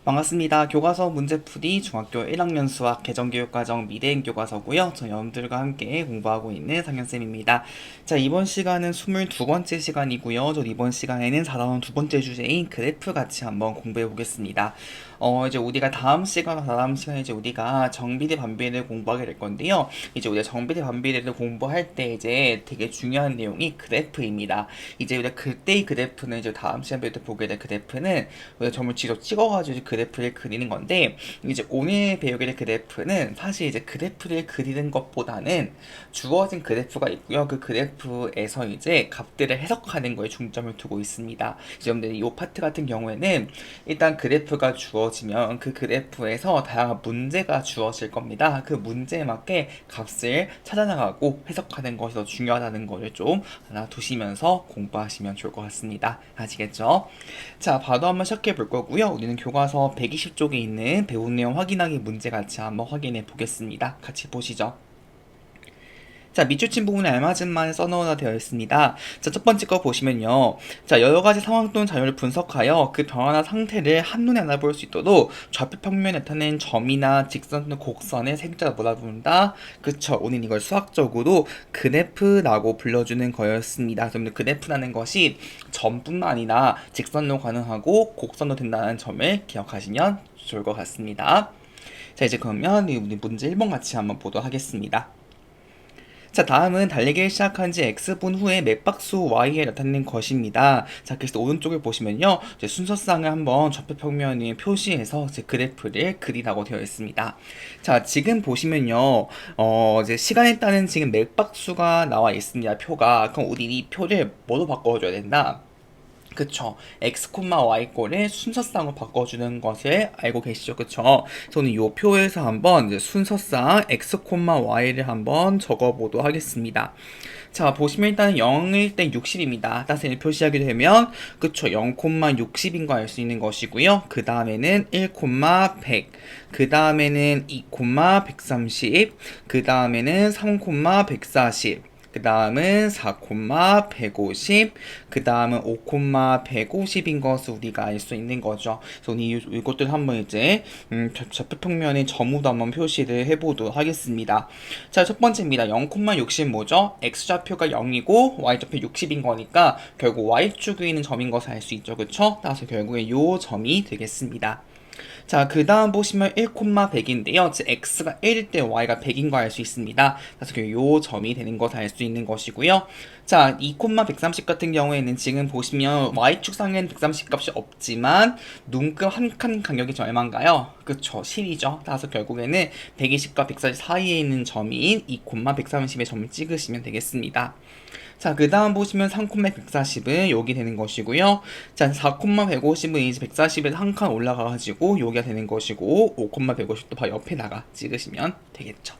반갑습니다. 교과서 문제풀이 중학교 1학년 수학 개정교육과정 미래행 교과서고요. 저 여러분들과 함께 공부하고 있는 상현쌤입니다. 자, 이번 시간은 22번째 시간이고요. 저 이번 시간에는 4단원 두 번째 주제인 그래프 같이 한번 공부해 보겠습니다. 이제 우리가 다음 시간에 이제 우리가 정비례 반비례를 공부하게 될 건데요. 이제 우리가 정비례 반비례를 공부할 때 이제 되게 중요한 내용이 그래프입니다. 이제 우리가 그때의 그래프는 이제 다음 시간부터 보게 될 그래프는 우리가 점을 직접 찍어가지고 그래프를 그리는 건데, 이제 오늘 배우게 될 그래프는 사실 이제 그래프를 그리는 것보다는 주어진 그래프가 있고요. 그 그래프에서 이제 값들을 해석하는 거에 중점을 두고 있습니다. 이제 여러분들 이 파트 같은 경우에는 일단 그래프가 주어지면 그 그래프에서 다양한 문제가 주어질 겁니다. 그 문제에 맞게 값을 찾아나가고 해석하는 것이 더 중요하다는 것을 좀 하나 두시면서 공부하시면 좋을 것 같습니다. 아시겠죠? 자, 바로 한번 시작해 볼 거고요. 우리는 교과서 120쪽에 있는 배운 내용 확인하기 문제 같이 한번 확인해 보겠습니다. 같이 보시죠. 자, 밑줄친 부분에 알맞은만 써넣어야 되어 있습니다. 자, 첫 번째 거 보시면요. 자, 여러 가지 상황 또는 자료를 분석하여 그 변화나 상태를 한눈에 알아볼 수 있도록 좌표 평면에 나타낸 점이나 직선 또는 곡선의 색자를 뭐라 부른다? 그쵸. 오늘 이걸 수학적으로 그래프라고 불러주는 거였습니다. 그러면 그래프라는 것이 점뿐만 아니라 직선도 가능하고 곡선도 된다는 점을 기억하시면 좋을 것 같습니다. 자, 이제 그러면 우리 문제 1번 같이 한번 보도록 하겠습니다. 자, 다음은 달리기를 시작한 지 X분 후에 맥박수 Y에 나타낸 것입니다. 자, 그래서 오른쪽을 보시면요. 이제 순서상을 한번 좌표평면에 표시해서 이제 그래프를 그리라고 되어 있습니다. 자, 지금 보시면요. 이제 시간에 따른 지금 맥박수가 나와 있습니다. 표가. 그럼 우리 이 표를 뭐로 바꿔줘야 된다? 그쵸. x, y꼴을 순서쌍으로 바꿔주는 것을 알고 계시죠? 그쵸? 저는 이 표에서 한번 이제 순서쌍 x, y를 한번 적어보도록 하겠습니다. 자, 보시면 일단 0일 때 60입니다. 따라서 이 표시하게 되면, 그쵸. 0,60인 거 알 수 있는 것이고요. 그 다음에는 1, 100. 그 다음에는 2, 130. 그 다음에는 3, 140. 그 다음은 4, 150, 그 다음은 5, 150인 것을 우리가 알 수 있는 거죠. 그래서 이것들 한번 이제 좌표평면에 점으로 한번 표시를 해보도록 하겠습니다. 자, 첫 번째입니다. 0,60 뭐죠? x좌표가 0이고 y좌표 60인 거니까 결국 y축에 있는 점인 것을 알 수 있죠. 그쵸? 따라서 결국에 요 점이 되겠습니다. 자, 그 다음 보시면 1,100인데요. 즉 x가 1일 때 y가 100인 거 알 수 있습니다. 그래서 요 점이 되는 것을 알 수 있는 것이고요. 자, 2,130 같은 경우에는 지금 보시면 y축상에는 130 값이 없지만 눈금 한 칸 간격이 얼마인가요? 그쵸, 10이죠. 따라서 결국에는 120과 140 사이에 있는 점인 2,130의 점을 찍으시면 되겠습니다. 자, 그 다음 보시면 3,140은 여기 되는 것이고요. 자, 4,150은 이제 140에서 한 칸 올라가가지고 여기가 되는 것이고, 5,150도 바로 옆에다가 찍으시면 되겠죠.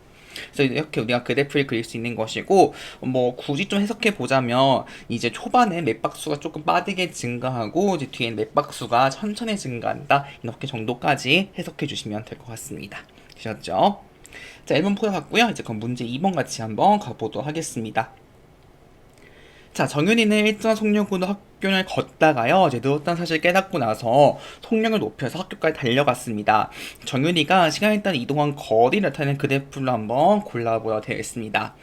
그래서 이렇게 우리가 그래프를 그릴 수 있는 것이고, 뭐 굳이 좀 해석해 보자면 이제 초반에 맥박수가 조금 빠르게 증가하고 이제 뒤에 맥박수가 천천히 증가한다, 이렇게 정도까지 해석해 주시면 될 것 같습니다. 되셨죠? 자, 1번 풀어 봤고요. 이제 그럼 문제 2번 같이 한번 가보도록 하겠습니다. 자, 정윤이는 일정 속력으로 학교를 걷다가요, 이제 늦었다는 사실을 깨닫고 나서 속력을 높여서 학교까지 달려갔습니다. 정윤이가 시간에 따라 이동한 거리를 나타내는 그래프를 한번 골라보여 되어 있습니다.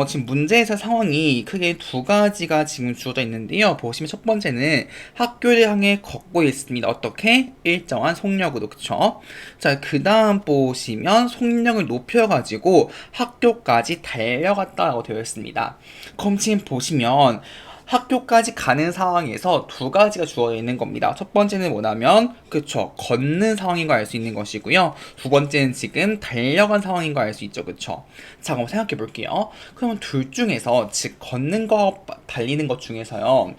지금 문제에서 상황이 크게 두 가지가 지금 주어져 있는데요. 보시면 첫 번째는 학교를 향해 걷고 있습니다. 어떻게? 일정한 속력으로, 그쵸? 자, 그 다음 보시면 속력을 높여가지고 학교까지 달려갔다라고 되어 있습니다. 그럼 지금 보시면 학교까지 가는 상황에서 두 가지가 주어져 있는 겁니다. 첫 번째는 뭐냐면, 그쵸, 걷는 상황인 거 알 수 있는 것이고요. 두 번째는 지금 달려간 상황인 거 알 수 있죠. 그쵸? 자, 그럼 생각해 볼게요. 그러면 둘 중에서, 즉 걷는 거 달리는 것 중에서요,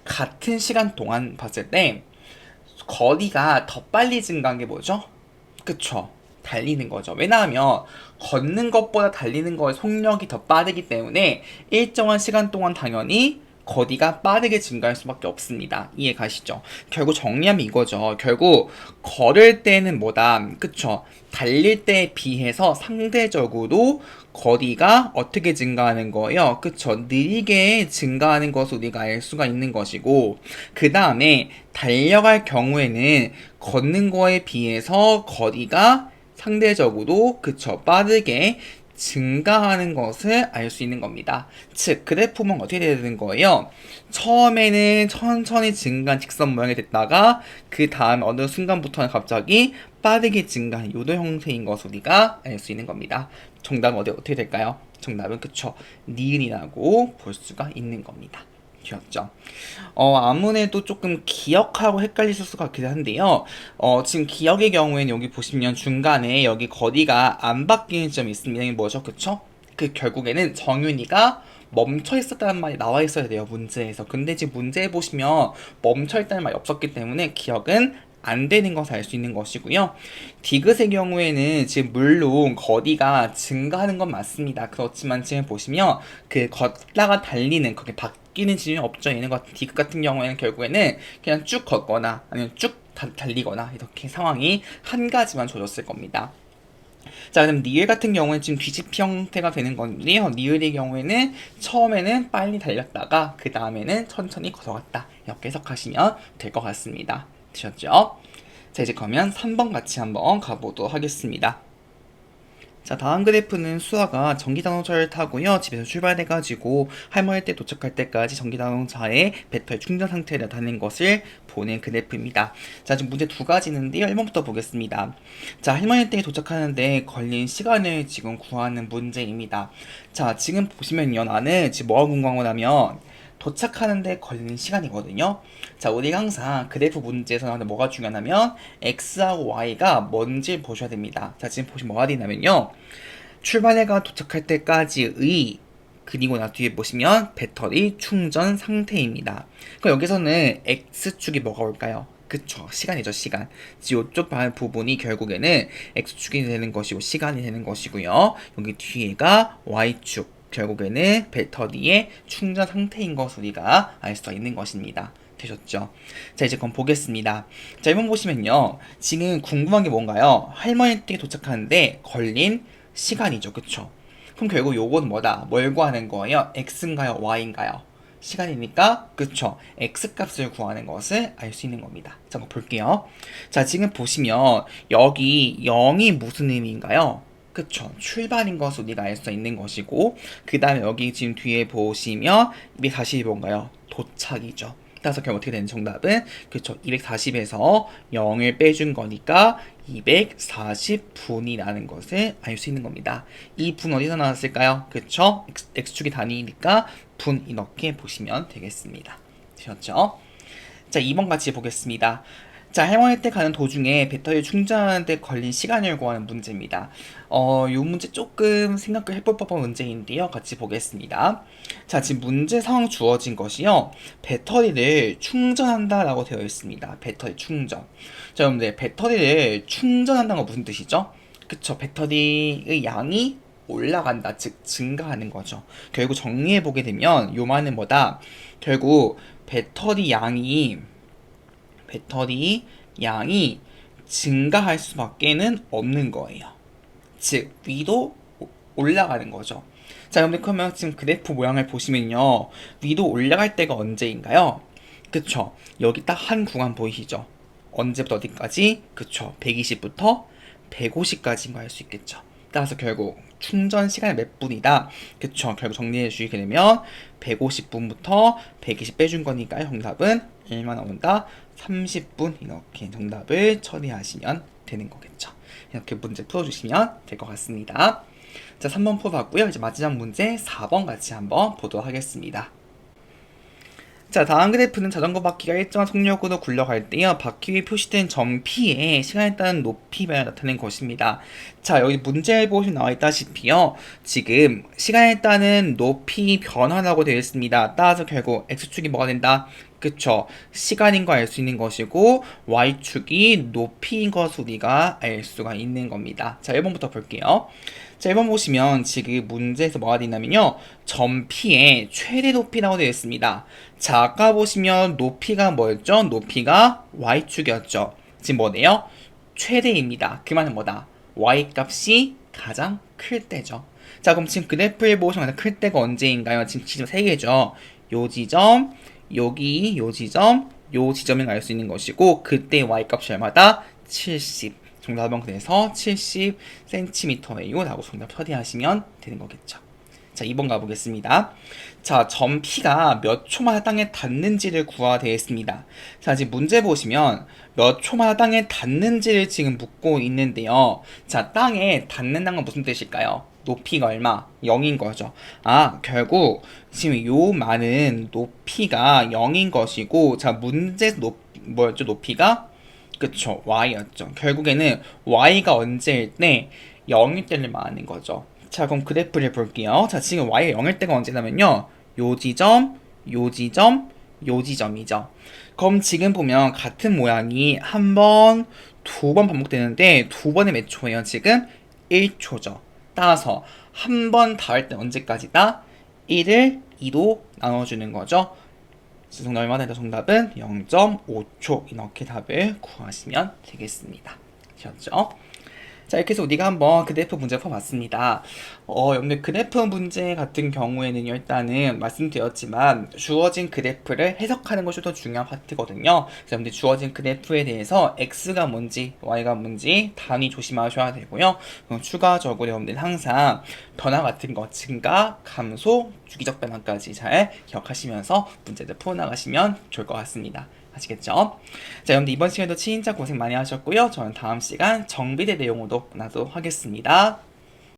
같은 시간 동안 봤을 때 거리가 더 빨리 증가한 게 뭐죠? 그쵸, 달리는 거죠. 왜냐하면 걷는 것보다 달리는 거의 속력이 더 빠르기 때문에 일정한 시간 동안 당연히 거리가 빠르게 증가할 수밖에 없습니다. 이해 가시죠? 결국 정리하면 이거죠. 결국 걸을 때는 뭐다? 그쵸? 달릴 때에 비해서 상대적으로 거리가 어떻게 증가하는 거예요? 그쵸? 느리게 증가하는 것을 우리가 알 수가 있는 것이고, 그 다음에 달려갈 경우에는 걷는 거에 비해서 거리가 상대적으로, 그쵸? 빠르게 증가하는 것을 알 수 있는 겁니다. 즉, 그래프 보면 어떻게 되는 거예요? 처음에는 천천히 증가한 직선 모양이 됐다가 그 다음 어느 순간부터는 갑자기 빠르게 증가한 요도 형태인 것을 우리가 알 수 있는 겁니다. 정답은 어떻게 될까요? 정답은 그쵸, 니은이라고 볼 수가 있는 겁니다. 귀엽죠? 아무래도 조금 기억하고 헷갈리실 수가 있긴 한데요. 지금 기억의 경우에는 여기 보시면 중간에 여기 거리가 안 바뀌는 점이 있습니다. 이게 뭐죠? 그쵸? 그 결국에는 정윤이가 멈춰 있었다는 말이 나와 있어야 돼요, 문제에서. 근데 지금 문제에 보시면 멈춰 있다는 말이 없었기 때문에 기억은 안 되는 것을 알 수 있는 것이고요. 디귿의 경우에는 지금 물론 거리가 증가하는 건 맞습니다. 그렇지만 지금 보시면 그 걷다가 달리는 그게 바뀌는 지점이 없죠. 얘는 디귿 같은 경우에는 결국에는 그냥 쭉 걷거나 아니면 쭉 달리거나 이렇게 상황이 한 가지만 줘졌을 겁니다. 자, 그럼 니을 같은 경우는 지금 뒤집히 형태가 되는 건데요. 니을의 경우에는 처음에는 빨리 달렸다가 그 다음에는 천천히 걸어갔다. 이렇게 해석하시면 될 것 같습니다. 되셨죠? 자, 이제 그러면 3번 같이 한번 가보도록 하겠습니다. 자, 다음 그래프는 수아가 전기자동차를 타고요. 집에서 출발해가지고 할머니 댁 도착할 때까지 전기자동차의 배터리 충전 상태를 나타낸 것을 보는 그래프입니다. 자, 지금 문제 두 가지 있는데요. 1번부터 보겠습니다. 자, 할머니 댁에 도착하는데 걸린 시간을 지금 구하는 문제입니다. 자, 지금 보시면요. 나는 지금 뭐가 궁금한 거냐면 도착하는데 걸리는 시간이거든요. 자, 우리가 항상 그래프 문제에서 나오는 뭐가 중요하냐면 x하고 y가 뭔지 보셔야 됩니다. 자, 지금 보시면 뭐가 되냐면요. 출발해가 도착할 때까지의 그리고 나 뒤에 보시면 배터리 충전 상태입니다. 그럼 여기서는 x축이 뭐가 올까요? 그쵸, 시간이죠, 시간. 이쪽 부분이 결국에는 x축이 되는 것이고 시간이 되는 것이고요. 여기 뒤에가 y축, 결국에는 배터리의 충전 상태인 것을 우리가 알 수 있는 것입니다. 되셨죠? 자, 이제 그럼 보겠습니다. 자, 1번 보시면요. 지금 궁금한 게 뭔가요? 할머니 댁에 도착하는데 걸린 시간이죠. 그쵸? 그럼 결국 요건 뭐다? 뭘 구하는 거예요? x인가요? y인가요? 시간이니까, 그쵸? x 값을 구하는 것을 알 수 있는 겁니다. 자, 한번 볼게요. 자, 지금 보시면 여기 0이 무슨 의미인가요? 그쵸, 출발인 것을 우리가 알 수 있는 것이고, 그 다음에 여기 지금 뒤에 보시면 240이 뭔가요? 도착이죠. 따라서 결국 어떻게 되는 정답은, 그쵸, 240에서 0을 빼준 거니까 240분이 라는 것을 알 수 있는 겁니다. 이 분 어디서 나왔을까요? 그쵸, x축이 단위니까 분 이렇게 보시면 되겠습니다. 되셨죠? 자, 2번 같이 보겠습니다. 자, 할머니 댁 가는 도중에 배터리 충전하는데 걸린 시간을 구하는 문제입니다. 요 문제 조금 생각을 해볼 법한 문제인데요. 같이 보겠습니다. 자, 지금 문제 상황 주어진 것이요. 배터리를 충전한다라고 되어 있습니다. 배터리 충전. 자, 여러분들, 배터리를 충전한다는 건 무슨 뜻이죠? 그쵸, 배터리의 양이 올라간다, 즉 증가하는 거죠. 결국 정리해 보게 되면 요 말은 뭐다? 결국 배터리 양이 증가할 수밖에는 없는 거예요. 즉 위로 올라가는 거죠. 자, 그러면 지금 그래프 모양을 보시면요. 위로 올라갈 때가 언제인가요? 그쵸, 여기 딱 한 구간 보이시죠? 언제부터 어디까지? 그쵸, 120부터 150까지인 거 알 수 있겠죠. 따라서 결국 충전 시간이 몇 분이다. 그쵸, 결국 정리해 주시게 되면 150분부터 120 빼준 거니까요. 정답은 1만 나온다. 30분, 이렇게 정답을 처리하시면 되는 거겠죠. 이렇게 문제 풀어주시면 될 것 같습니다. 자, 3번 풀어봤고요. 이제 마지막 문제 4번 같이 한번 보도록 하겠습니다. 자, 다음 그래프는 자전거 바퀴가 일정한 속력으로 굴러갈 때요. 바퀴 위에 표시된 점 P에 시간에 따른 높이 변화를 나타낸 것입니다. 자, 여기 문제에 보시면 나와 있다시피요. 지금 시간에 따른 높이 변화라고 되어 있습니다. 따라서 결국 X축이 뭐가 된다? 그쵸, 시간인 거 알 수 있는 것이고 Y축이 높이인 것을 우리가 알 수가 있는 겁니다. 자, 1번부터 볼게요. 자, 1번 보시면 지금 문제에서 뭐가 되어 있냐면요. 점 P의 최대 높이라고 되어 있습니다. 자, 아까 보시면 높이가 뭐였죠? 높이가 Y축이었죠. 지금 뭐네요? 최대입니다. 그 말은 뭐다? Y 값이 가장 클 때죠. 자, 그럼 지금 그래프를 보시면 가장 클 때가 언제인가요? 지금 지점 3개죠. 요 지점, 여기, 요 지점, 요 지점을 알 수 있는 것이고, 그때 y값이 얼마다? 70. 정답은 그래서 70cm예요 라고 정답 처리하시면 되는 거겠죠. 자, 2번 가보겠습니다. 자, 점 P가 몇 초마다 땅에 닿는지를 구하되어 있습니다. 자, 지금 문제 보시면 몇 초마다 땅에 닿는지를 지금 묻고 있는데요. 자, 땅에 닿는다는 건 무슨 뜻일까요? 높이가 얼마? 0인 거죠. 아, 결국 지금 요 많은 높이가 0인 것이고, 자, 뭐였죠? 높이가? 그쵸, y였죠. 결국에는 y가 언제일 때 0일 때를 말하는 거죠. 자, 그럼 그래프를 볼게요. 자, 지금 y가 0일 때가 언제냐면요. 요 지점, 요 지점, 요 지점이죠. 그럼 지금 보면 같은 모양이 한 번, 두 번 반복되는데 두 번에 몇 초예요? 지금 1초죠. 따라서 한 번 닿을 때 언제까지다? 1을 2로 나눠주는 거죠. 정답 얼마나 되죠? 정답은 0.5초. 이렇게 답을 구하시면 되겠습니다. 되셨죠? 자, 이렇게 해서 우리가 한번 그래프 문제 풀어봤습니다. 여러분들 그래프 문제 같은 경우에는 일단은 말씀드렸지만 주어진 그래프를 해석하는 것이 더 중요한 파트거든요. 그래서 여러분들 주어진 그래프에 대해서 x가 뭔지 y가 뭔지 단위 조심하셔야 되고요. 추가적으로 여러분들 항상 변화 같은 거 증가, 감소, 주기적 변화까지 잘 기억하시면서 문제를 풀어나가시면 좋을 것 같습니다. 아시겠죠? 자, 여러분들 이번 시간에도 진짜 고생 많이 하셨고요. 저는 다음 시간 정비대 내용으로 만나도록 하겠습니다.